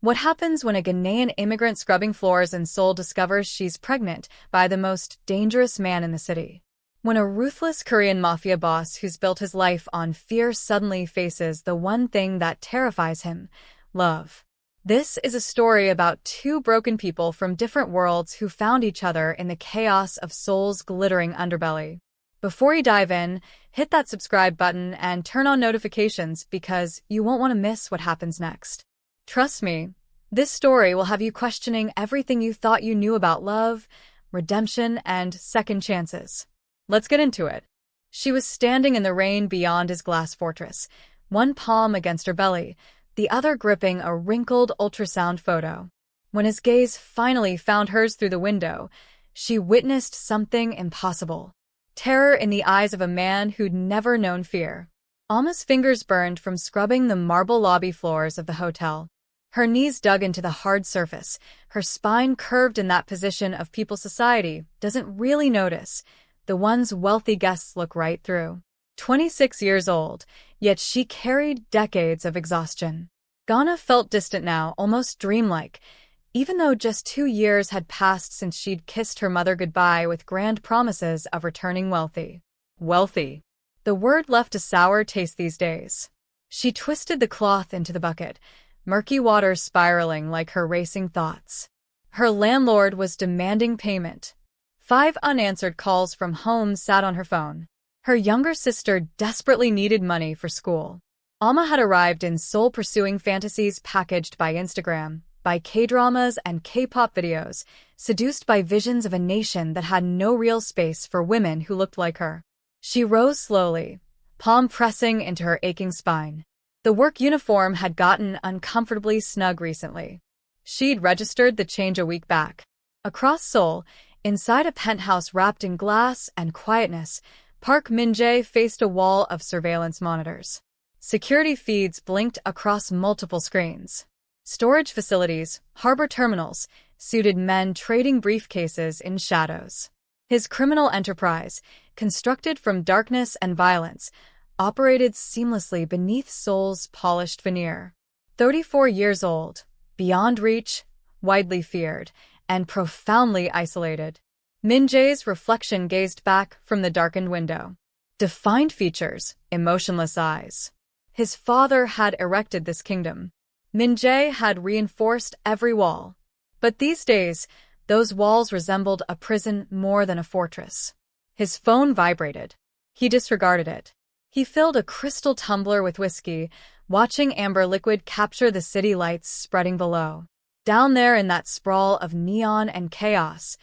What happens when a Ghanaian immigrant scrubbing floors in Seoul discovers she's pregnant by the most dangerous man in the city? When a ruthless Korean mafia boss who's built his life on fear suddenly faces the one thing that terrifies him: love. This is a story about two broken people from different worlds who found each other in the chaos of Seoul's glittering underbelly. Before you dive in, hit that subscribe button and turn on notifications because you won't want to miss what happens next. Trust me, this story will have you questioning everything you thought you knew about love, redemption, and second chances. Let's get into it. She was standing in the rain beyond his glass fortress, one palm against her belly, the other gripping a wrinkled ultrasound photo. When his gaze finally found hers through the window, she witnessed something impossible. Terror in the eyes of a man who'd never known fear. Alma's fingers burned from scrubbing the marble lobby floors of the hotel. Her knees dug into the hard surface, her spine curved in that position of people society doesn't really notice, the ones wealthy guests look right through. 26 years old, yet she carried decades of exhaustion. Ghana felt distant now, almost dreamlike, even though just 2 years had passed since she'd kissed her mother goodbye with grand promises of returning wealthy. Wealthy. The word left a sour taste these days. She twisted the cloth into the bucket, murky waters spiraling like her racing thoughts. Her landlord was demanding payment. 5 unanswered calls from home sat on her phone. Her younger sister desperately needed money for school. Alma had arrived in Seoul pursuing fantasies packaged by Instagram, by K-dramas and K-pop videos, seduced by visions of a nation that had no real space for women who looked like her. She rose slowly, palm pressing into her aching spine. The work uniform had gotten uncomfortably snug recently. She'd registered the change a week back. Across Seoul, inside a penthouse wrapped in glass and quietness, Park Min-Jae faced a wall of surveillance monitors. Security feeds blinked across multiple screens. Storage facilities, harbor terminals, suited men trading briefcases in shadows. His criminal enterprise, constructed from darkness and violence, operated seamlessly beneath Seoul's polished veneer. 34 years old, beyond reach, widely feared, and profoundly isolated. Min-Jae's reflection gazed back from the darkened window. Defined features, emotionless eyes. His father had erected this kingdom. Min-Jae had reinforced every wall. But these days, those walls resembled a prison more than a fortress. His phone vibrated. He disregarded it. He filled a crystal tumbler with whiskey, watching amber liquid capture the city lights spreading below. Down there in that sprawl of neon and chaos,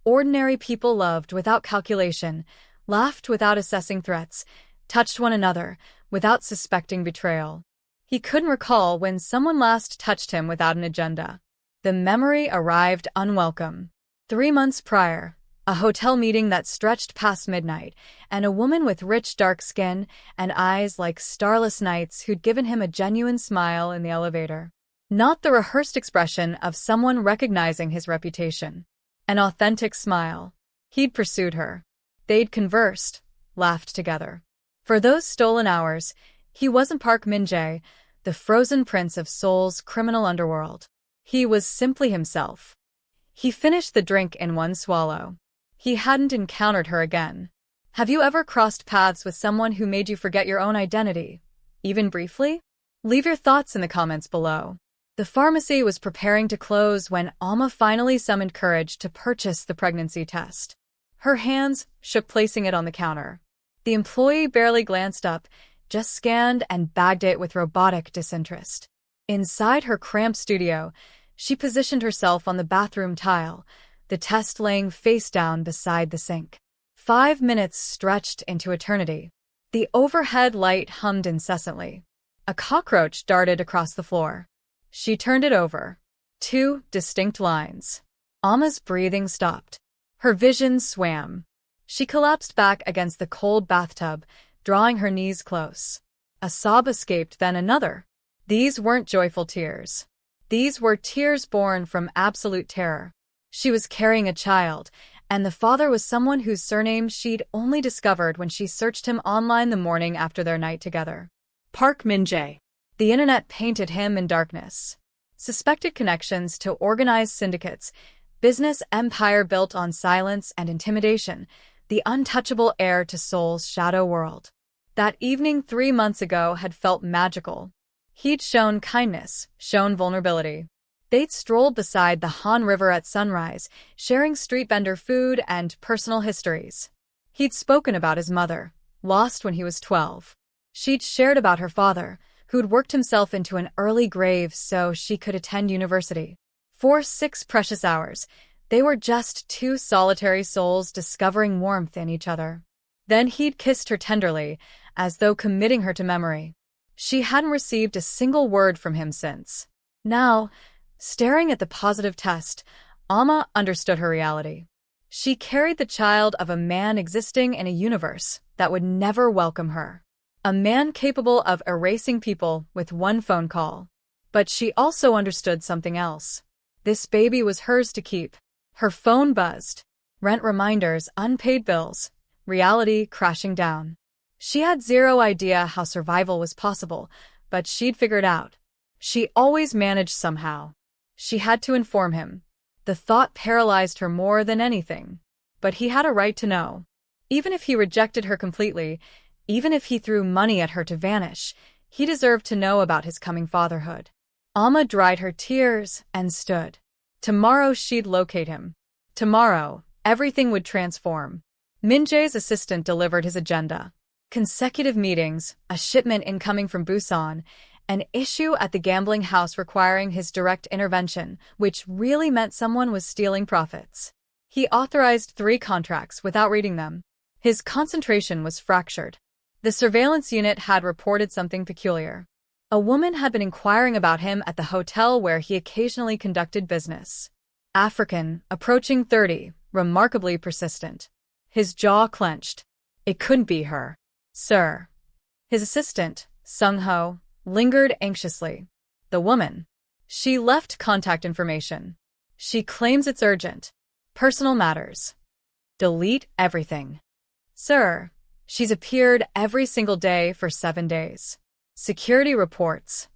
ordinary people loved without calculation, laughed without assessing threats, touched one another without suspecting betrayal. He couldn't recall when someone last touched him without an agenda. The memory arrived unwelcome. 3 months prior, a hotel meeting that stretched past midnight, and a woman with rich dark skin and eyes like starless nights who'd given him a genuine smile in the elevator. Not the rehearsed expression of someone recognizing his reputation. An authentic smile. He'd pursued her. They'd conversed, laughed together. For those stolen hours, he wasn't Park Min-Jae, the frozen prince of Seoul's criminal underworld. He was simply himself. He finished the drink in one swallow. He hadn't encountered her again. Have you ever crossed paths with someone who made you forget your own identity, even briefly? Leave your thoughts in the comments below. The pharmacy was preparing to close when Alma finally summoned courage to purchase the pregnancy test. Her hands shook placing it on the counter. The employee barely glanced up, just scanned and bagged it with robotic disinterest. Inside her cramped studio, she positioned herself on the bathroom tile, the test laying face down beside the sink. 5 minutes stretched into eternity. The overhead light hummed incessantly. A cockroach darted across the floor. She turned it over. 2 distinct lines. Alma's breathing stopped. Her vision swam. She collapsed back against the cold bathtub, drawing her knees close. A sob escaped, then another. These weren't joyful tears. These were tears born from absolute terror. She was carrying a child, and the father was someone whose surname she'd only discovered when she searched him online the morning after their night together. Park Min-Jae. The internet painted him in darkness. suspected connections to organized syndicates, business empire built on silence and intimidation, the untouchable heir to Seoul's shadow world. That evening 3 months ago had felt magical. He'd shown kindness, shown vulnerability. They'd strolled beside the Han River at sunrise, sharing street vendor food and personal histories. He'd spoken about his mother, lost when he was 12. She'd shared about her father, who'd worked himself into an early grave so she could attend university. For 6 precious hours, they were just 2 solitary souls discovering warmth in each other. Then he'd kissed her tenderly, as though committing her to memory. She hadn't received a single word from him since. Now, staring at the positive test, Alma understood her reality. She carried the child of a man existing in a universe that would never welcome her. A man capable of erasing people with one phone call. But she also understood something else. This baby was hers to keep. Her phone buzzed. Rent reminders, unpaid bills. Reality crashing down. She had zero idea how survival was possible, but she'd figured out. She always managed somehow. She had to inform him. The thought paralyzed her more than anything. But he had a right to know. Even if he rejected her completely, even if he threw money at her to vanish, he deserved to know about his coming fatherhood. Alma dried her tears and stood. Tomorrow she'd locate him. Tomorrow, everything would transform. Min-Jae's assistant delivered his agenda. Consecutive meetings, a shipment incoming from Busan, an issue at the gambling house requiring his direct intervention, which really meant someone was stealing profits. He authorized 3 contracts without reading them. His concentration was fractured. The surveillance unit had reported something peculiar. A woman had been inquiring about him at the hotel where he occasionally conducted business. African, approaching 30, remarkably persistent. His jaw clenched. It couldn't be her. Sir. His assistant, Sung-ho, lingered anxiously. The woman. She left contact information. She claims it's urgent. Personal matters. Delete everything. Sir. She's appeared every single day for 7 days. Security reports.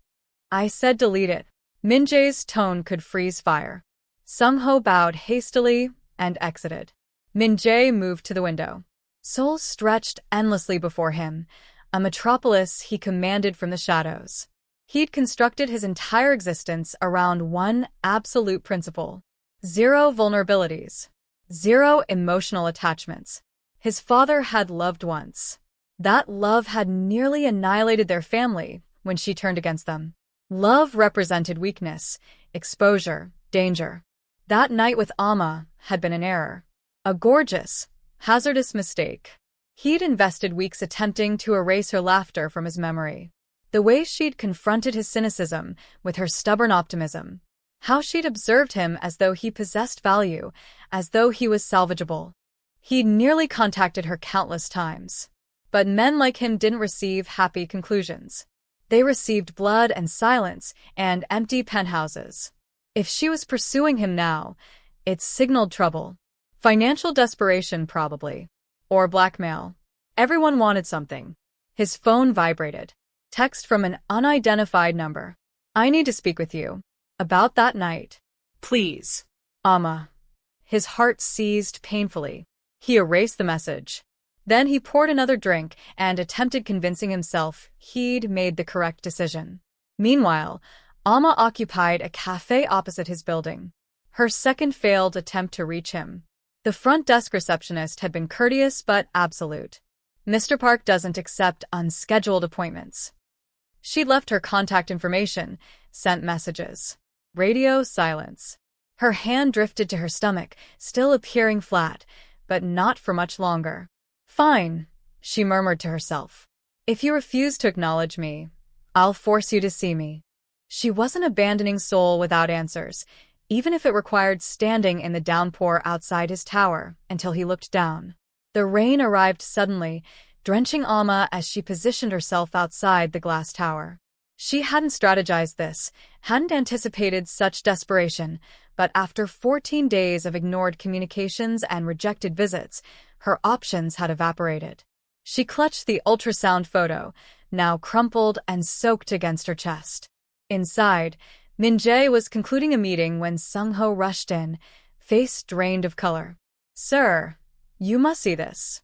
I said delete it. Min-Jae's tone could freeze fire. Sung-ho bowed hastily and exited. Min-Jae moved to the window. Seoul stretched endlessly before him, a metropolis he commanded from the shadows. He'd constructed his entire existence around one absolute principle. 0 vulnerabilities. 0 emotional attachments. His father had loved once. That love had nearly annihilated their family when she turned against them. Love represented weakness, exposure, danger. That night with Alma had been an error. A gorgeous, hazardous mistake. He'd invested weeks attempting to erase her laughter from his memory. The way she'd confronted his cynicism with her stubborn optimism. How she'd observed him as though he possessed value, as though he was salvageable. He'd nearly contacted her countless times. But men like him didn't receive happy conclusions. They received blood and silence and empty penthouses. If she was pursuing him now, it signaled trouble. Financial desperation, probably. Or blackmail. Everyone wanted something. His phone vibrated. Text from an unidentified number. I need to speak with you. About that night. Please. Alma. His heart seized painfully. He erased the message. Then he poured another drink and attempted convincing himself he'd made the correct decision. Meanwhile, Alma occupied a cafe opposite his building. Her second failed attempt to reach him. The front desk receptionist had been courteous but absolute. Mr. Park doesn't accept unscheduled appointments. She'd left her contact information, sent messages. Radio silence. Her hand drifted to her stomach, still appearing flat, but not for much longer. Fine, she murmured to herself. If you refuse to acknowledge me, I'll force you to see me. She wasn't abandoning Seoul without answers, even if it required standing in the downpour outside his tower until he looked down. The rain arrived suddenly, drenching Alma as she positioned herself outside the glass tower. She hadn't strategized this, hadn't anticipated such desperation, but after 14 days of ignored communications and rejected visits, her options had evaporated. She clutched the ultrasound photo, now crumpled and soaked against her chest. Inside, Min-Jae was concluding a meeting when Sung-ho rushed in, face drained of color. "Sir, you must see this."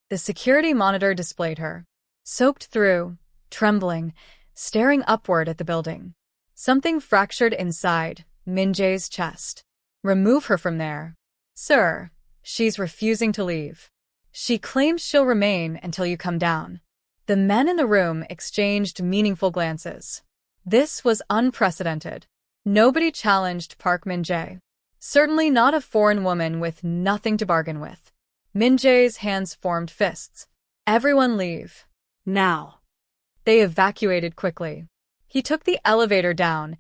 The security monitor displayed her, soaked through, trembling, staring upward at the building. Something fractured inside Min-Jae's chest. "Remove her from there." "Sir, she's refusing to leave. She claims she'll remain until you come down." The men in the room exchanged meaningful glances. This was unprecedented. Nobody challenged Park Min-Jae. Certainly not a foreign woman with nothing to bargain with. Min-Jae's hands formed fists. "Everyone leave. Now." They evacuated quickly. He took the elevator down,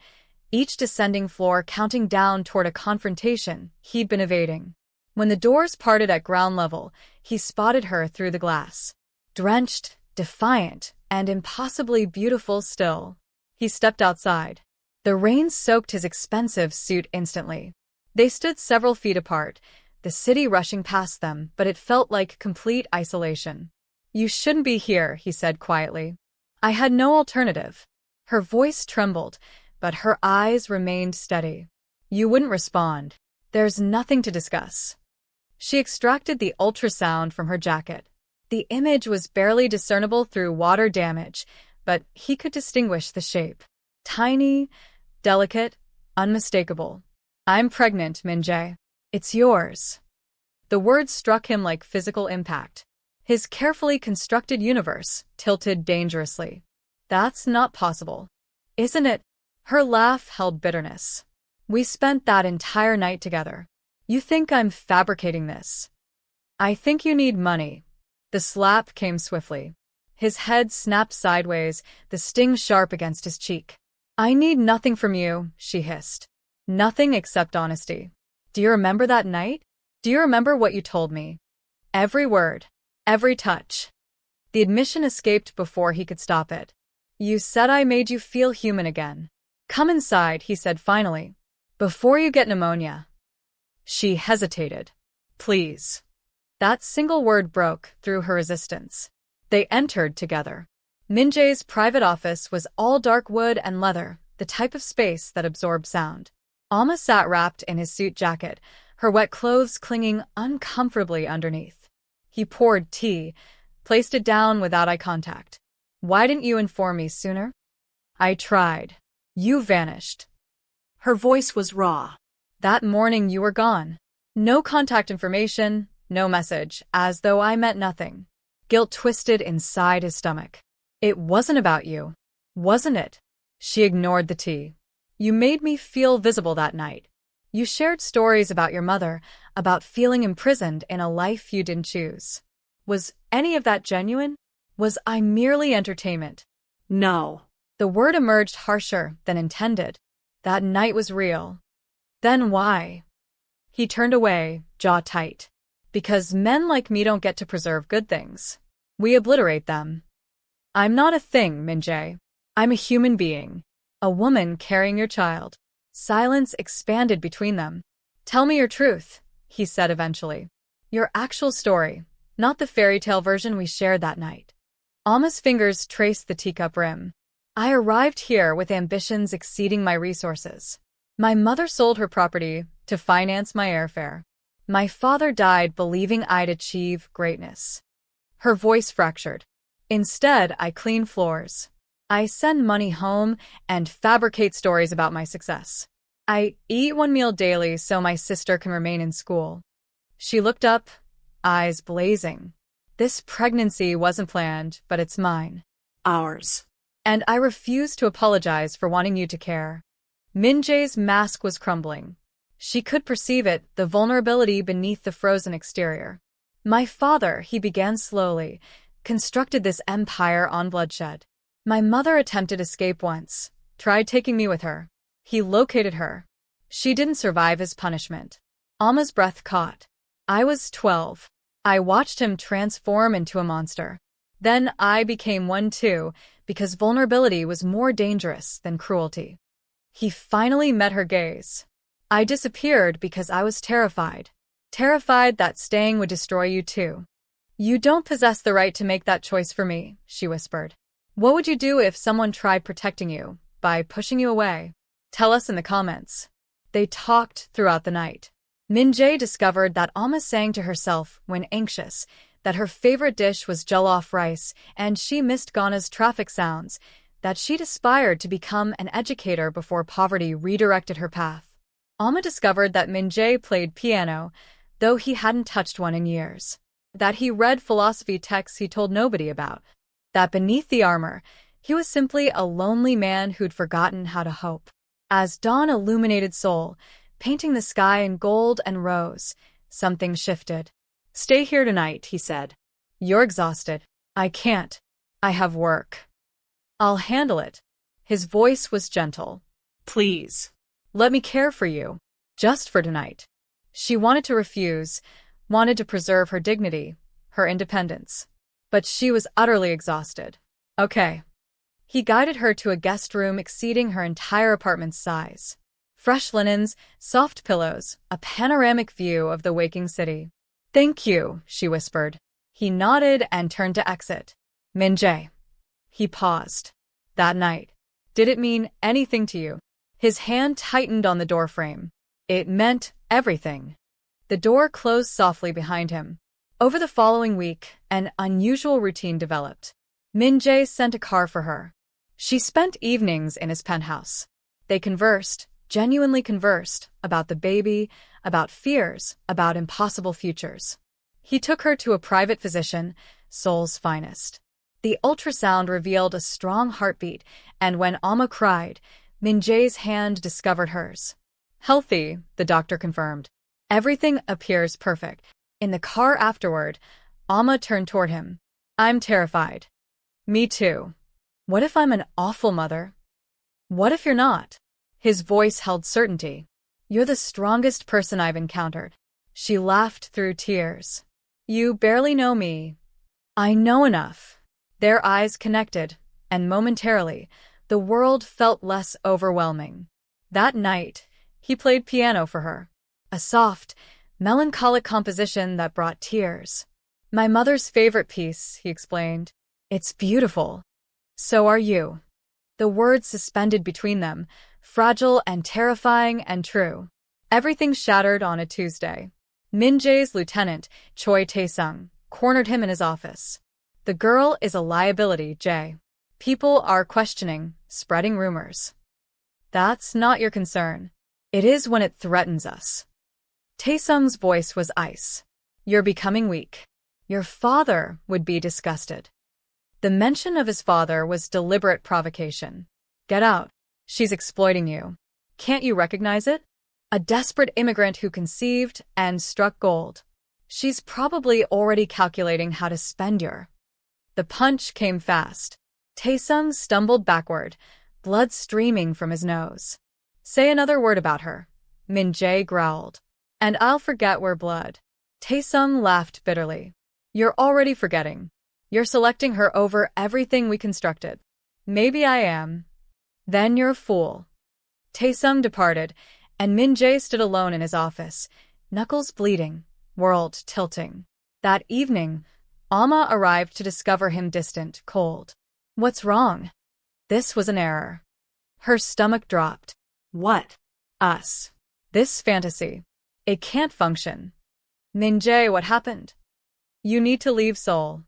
each descending floor counting down toward a confrontation he'd been evading. When the doors parted at ground level, he spotted her through the glass. Drenched, defiant, and impossibly beautiful still. He stepped outside. The rain soaked his expensive suit instantly. They stood several feet apart, the city rushing past them, but it felt like complete isolation. "You shouldn't be here," he said quietly. "I had no alternative." Her voice trembled, but her eyes remained steady. "You wouldn't respond. There's nothing to discuss." She extracted the ultrasound from her jacket. The image was barely discernible through water damage, but he could distinguish the shape. Tiny, delicate, unmistakable. "I'm pregnant, Min-Jae. It's yours." The words struck him like physical impact. His carefully constructed universe tilted dangerously. "That's not possible. Isn't it?" Her laugh held bitterness. "We spent that entire night together. You think I'm fabricating this? I think you need money." The slap came swiftly. His head snapped sideways, the sting sharp against his cheek. "I need nothing from you," she hissed. "Nothing except honesty. Do you remember that night? Do you remember what you told me? Every word. Every touch." The admission escaped before he could stop it. "You said I made you feel human again. Come inside," he said finally. "Before you get pneumonia." She hesitated. "Please." That single word broke through her resistance. They entered together. Min-Jae's private office was all dark wood and leather, the type of space that absorbed sound. Alma sat wrapped in his suit jacket, her wet clothes clinging uncomfortably underneath. He poured tea, placed it down without eye contact. "Why didn't you inform me sooner?" "I tried. You vanished." Her voice was raw. "That morning you were gone. No contact information, no message, as though I meant nothing." Guilt twisted inside his stomach. "It wasn't about you, wasn't it?" She ignored the tea. "You made me feel visible that night. You shared stories about your mother, about feeling imprisoned in a life you didn't choose. Was any of that genuine? Was I merely entertainment?" "No." The word emerged harsher than intended. "That night was real." "Then why?" He turned away, jaw tight. "Because men like me don't get to preserve good things. We obliterate them." "I'm not a thing, Min-Jae. I'm a human being. A woman carrying your child." Silence expanded between them. "Tell me your truth," he said eventually. "Your actual story, not the fairy tale version we shared that night." Alma's fingers traced the teacup rim. "I arrived here with ambitions exceeding my resources. My mother sold her property to finance my airfare. My father died believing I'd achieve greatness." Her voice fractured. "Instead, I clean floors. I send money home and fabricate stories about my success. I eat one meal daily so my sister can remain in school." She looked up, eyes blazing. "This pregnancy wasn't planned, but it's mine. Ours. And I refuse to apologize for wanting you to care." Min-Jae's mask was crumbling. She could perceive it, the vulnerability beneath the frozen exterior. "My father," he began slowly, "constructed this empire on bloodshed. My mother attempted escape once, tried taking me with her. He located her. She didn't survive his punishment." Alma's breath caught. "I was 12. I watched him transform into a monster. Then I became one too, because vulnerability was more dangerous than cruelty." He finally met her gaze. "I disappeared because I was terrified. Terrified that staying would destroy you too." "You don't possess the right to make that choice for me," she whispered. "What would you do if someone tried protecting you by pushing you away?" Tell us in the comments. They talked throughout the night. Min-Jae discovered that Alma sang to herself when anxious, that her favorite dish was jollof rice, and she missed Ghana's traffic sounds, that she'd aspired to become an educator before poverty redirected her path. Alma discovered that Min-Jae played piano, though he hadn't touched one in years. That he read philosophy texts he told nobody about. That beneath the armor, he was simply a lonely man who'd forgotten how to hope. As dawn illuminated Seoul, painting the sky in gold and rose, something shifted. "Stay here tonight," he said. "You're exhausted." "I can't. I have work." "I'll handle it." His voice was gentle. "Please. Let me care for you. Just for tonight." She wanted to refuse, wanted to preserve her dignity, her independence. But she was utterly exhausted. "Okay." He guided her to a guest room exceeding her entire apartment's size. Fresh linens, soft pillows, a panoramic view of the waking city. "Thank you," she whispered. He nodded and turned to exit. "Min-Jae." He paused. "That night. Did it mean anything to you?" His hand tightened on the doorframe. It meant everything. The door closed softly behind him. Over the following week, an unusual routine developed. Min-Jae sent a car for her. She spent evenings in his penthouse. They conversed, genuinely conversed, about the baby, about fears, about impossible futures. He took her to a private physician, Seoul's finest. The ultrasound revealed a strong heartbeat, and when Alma cried, Min-Jae's hand discovered hers. "Healthy," the doctor confirmed. "Everything appears perfect." In the car afterward, Alma turned toward him. "I'm terrified." "Me too. What if I'm an awful mother? What if you're not?" His voice held certainty. "You're the strongest person I've encountered." She laughed through tears. "You barely know me." "I know enough." Their eyes connected, and momentarily, the world felt less overwhelming. That night, he played piano for her. A soft, melancholic composition that brought tears. "My mother's favorite piece," he explained. "It's beautiful. So are you." The words suspended between them, fragile and terrifying and true. Everything shattered on a Tuesday. Min-Jae's lieutenant, Choi Tae-sung, cornered him in his office. "The girl is a liability, Jae. People are questioning, spreading rumors." "That's not your concern." "It is when it threatens us." Tae-sung's voice was ice. "You're becoming weak. Your father would be disgusted." The mention of his father was deliberate provocation. "Get out. She's exploiting you. Can't you recognize it? A desperate immigrant who conceived and struck gold. She's probably already calculating how to spend your—" The punch came fast. Tae-sung stumbled backward, blood streaming from his nose. "Say another word about her," Min-Jae growled. "And I'll forget we're blood." Tae-sung laughed bitterly. "You're already forgetting. You're selecting her over everything we constructed." "Maybe I am." "Then you're a fool." Tae-sung departed, and Min-Jae stood alone in his office, knuckles bleeding, world tilting. That evening, Alma arrived to discover him distant, cold. "What's wrong?" This was an error. Her stomach dropped. "What?" "Us. This fantasy. It can't function." "Min-Jae, what happened?" "You need to leave Seoul."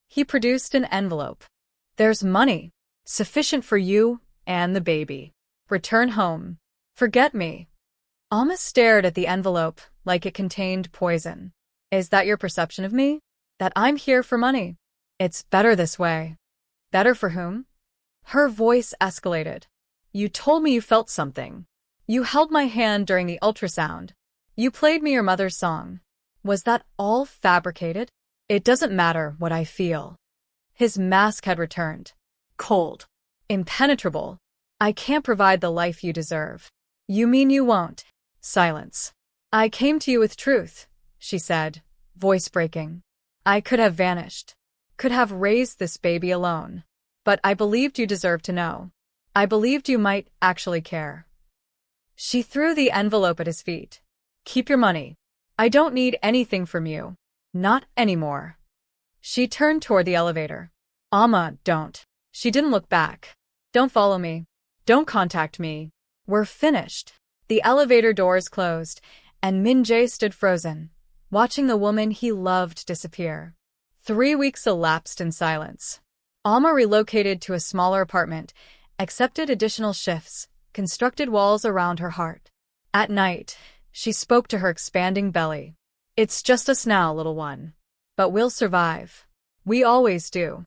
He produced an envelope. "There's money. Sufficient for you and the baby. Return home. Forget me." Alma stared at the envelope like it contained poison. "Is that your perception of me? That I'm here for money? It's better this way." "Better for whom?" Her voice escalated. "You told me you felt something. You held my hand during the ultrasound. You played me your mother's song. Was that all fabricated? It doesn't matter what I feel." His mask had returned. Cold. Impenetrable. "I can't provide the life you deserve." "You mean you won't?" Silence. "I came to you with truth," she said, voice breaking. "I could have vanished. Could have raised this baby alone. But I believed you deserved to know. I believed you might actually care." She threw the envelope at his feet. "Keep your money. I don't need anything from you. Not anymore." She turned toward the elevator. "Alma, don't." She didn't look back. "Don't follow me. Don't contact me. We're finished. The elevator doors closed, and Min-Jae stood frozen, watching the woman he loved disappear. 3 weeks elapsed in silence. Alma relocated to a smaller apartment, accepted additional shifts, constructed walls around her heart. At night, she spoke to her expanding belly. It's just us now, little one. But we'll survive. We always do.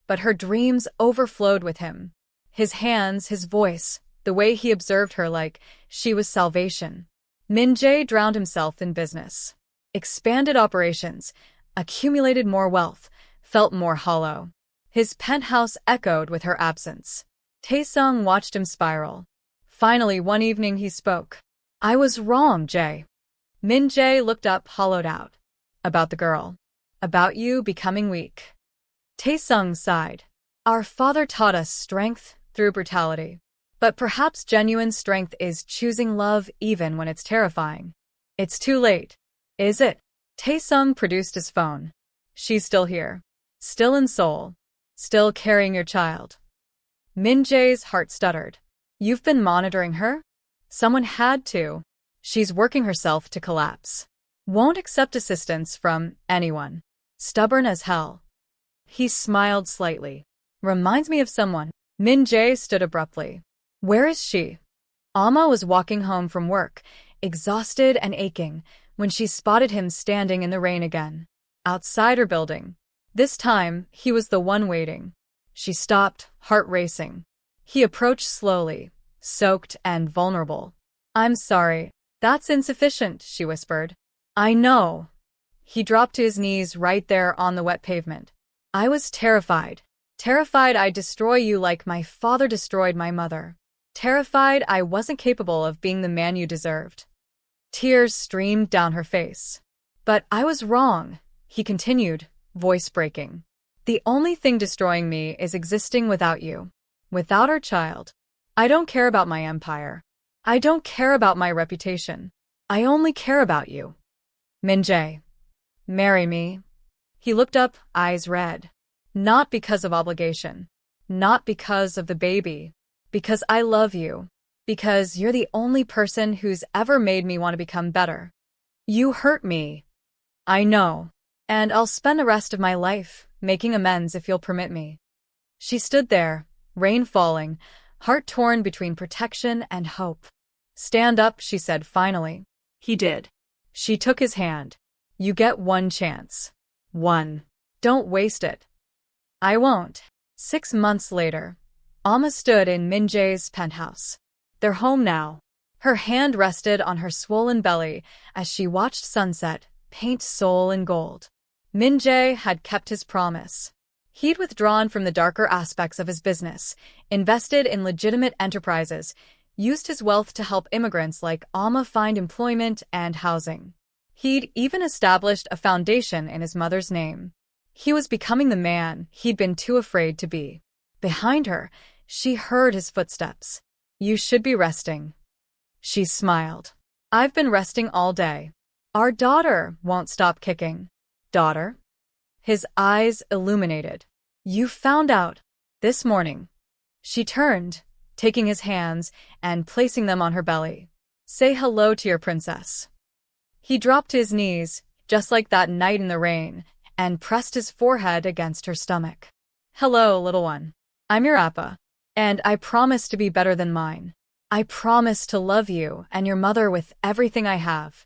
But her dreams overflowed with him. His hands, his voice, the way he observed her like she was salvation. Min-Jae drowned himself in business. Expanded operations, accumulated more wealth, felt more hollow. His penthouse echoed with her absence. Taesung watched him spiral. Finally, one evening he spoke. I was wrong, Jae. Min-Jae looked up, hollowed out. About the girl. About you becoming weak. Taesung sighed. Our father taught us strength through brutality. But perhaps genuine strength is choosing love even when it's terrifying. It's too late. Is it? Taesung produced his phone. She's still here. Still in Seoul. Still carrying your child. Min-Jae's heart stuttered. You've been monitoring her? Someone had to. She's working herself to collapse. Won't accept assistance from anyone. Stubborn as hell. He smiled slightly. Reminds me of someone. Min-Jae stood abruptly. Where is she? Alma was walking home from work, exhausted and aching, when she spotted him standing in the rain again. Outside her building. This time, he was the one waiting. She stopped, heart racing. He approached slowly, soaked and vulnerable. I'm sorry. That's insufficient, she whispered. I know. He dropped to his knees right there on the wet pavement. I was terrified. Terrified I'd destroy you like my father destroyed my mother. Terrified I wasn't capable of being the man you deserved. Tears streamed down her face. But I was wrong, he continued, voice breaking. The only thing destroying me is existing without you. Without our child. I don't care about my empire. I don't care about my reputation. I only care about you. Min-Jae. Marry me. He looked up, eyes red. Not because of obligation. Not because of the baby. Because I love you. Because you're the only person who's ever made me want to become better. You hurt me. I know. And I'll spend the rest of my life making amends if you'll permit me. She stood there, rain falling, heart torn between protection and hope. Stand up, she said finally. He did. She took his hand. You get one chance. One. Don't waste it. I won't. 6 months later, Alma stood in Min-Jae's penthouse. They're home now. Her hand rested on her swollen belly as she watched sunset paint Seoul in gold. Min-Jae had kept his promise. He'd withdrawn from the darker aspects of his business, invested in legitimate enterprises, used his wealth to help immigrants like Alma find employment and housing. He'd even established a foundation in his mother's name. He was becoming the man he'd been too afraid to be. Behind her, she heard his footsteps. You should be resting. She smiled. I've been resting all day. Our daughter won't stop kicking. Daughter? His eyes illuminated. You found out. This morning. She turned, taking his hands and placing them on her belly. Say hello to your princess. He dropped to his knees, just like that night in the rain, and pressed his forehead against her stomach. Hello, little one. I'm your appa. And I promise to be better than mine. I promise to love you and your mother with everything I have.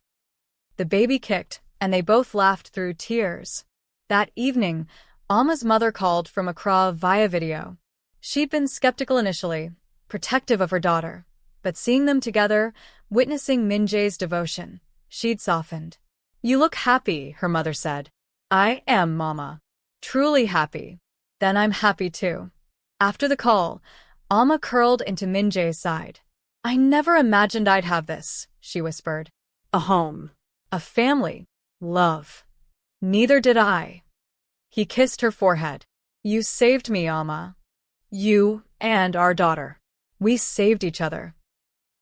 The baby kicked, and they both laughed through tears. That evening, Alma's mother called from Accra via video. She'd been skeptical initially, protective of her daughter, but seeing them together, witnessing Min-Jae's devotion, she'd softened. You look happy, her mother said. I am, Mama. Truly happy. Then I'm happy too. After the call, Alma curled into Min-Jae's side. I never imagined I'd have this, she whispered. A home. A family. Love. Neither did I. He kissed her forehead. You saved me, Alma. You and our daughter. We saved each other.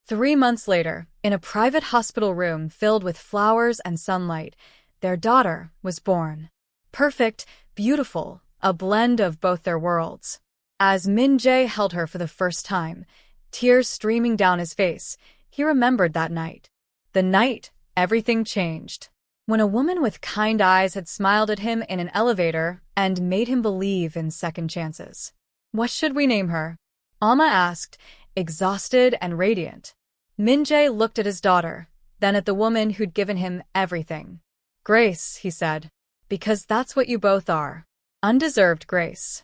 3 months later, in a private hospital room filled with flowers and sunlight, their daughter was born. Perfect, beautiful, a blend of both their worlds. As Min-Jae held her for the first time, tears streaming down his face. He remembered that night. The night everything changed. When a woman with kind eyes had smiled at him in an elevator and made him believe in second chances. What should we name her? Alma asked, exhausted and radiant. Min-Jae looked at his daughter, then at the woman who'd given him everything. Grace, he said. Because that's what you both are. Undeserved grace.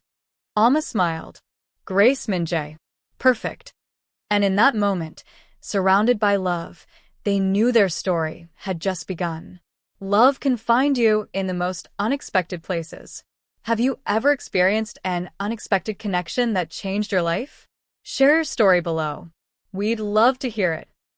Alma smiled. Grace Min-Jae. Perfect. And in that moment, surrounded by love, they knew their story had just begun. Love can find you in the most unexpected places. Have you ever experienced an unexpected connection that changed your life? Share your story below. We'd love to hear it.